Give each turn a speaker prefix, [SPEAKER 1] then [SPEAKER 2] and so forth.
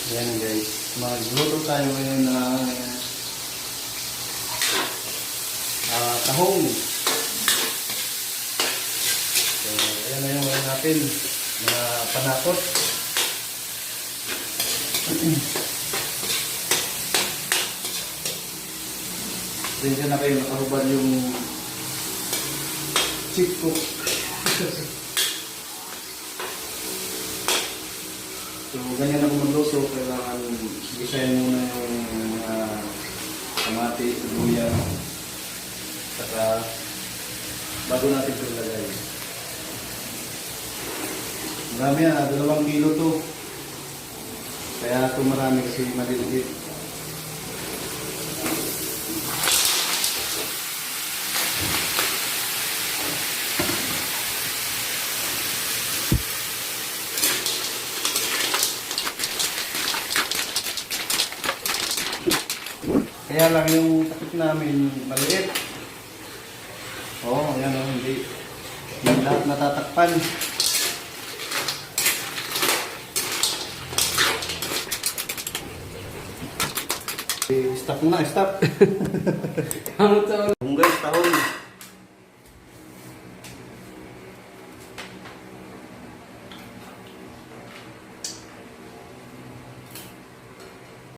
[SPEAKER 1] Ayan guys, magluto tayo ngayon ng tahong. So, ayan na yung mga natin, mga panakot. Diyan na kayo nakahubad yung chick cook. So, ganyan ako magluto, kailangan gisahin muna yung mga kamati, luya, saka bago natin ito ilagay. Marami yan, 2 kilo to. Kaya ito marami kasi maliliit. Kaya lang yung takip namin maliit. Oo, ayan o, hindi lahat natatakpan. Stop na, stop. Tahong guys, tahong.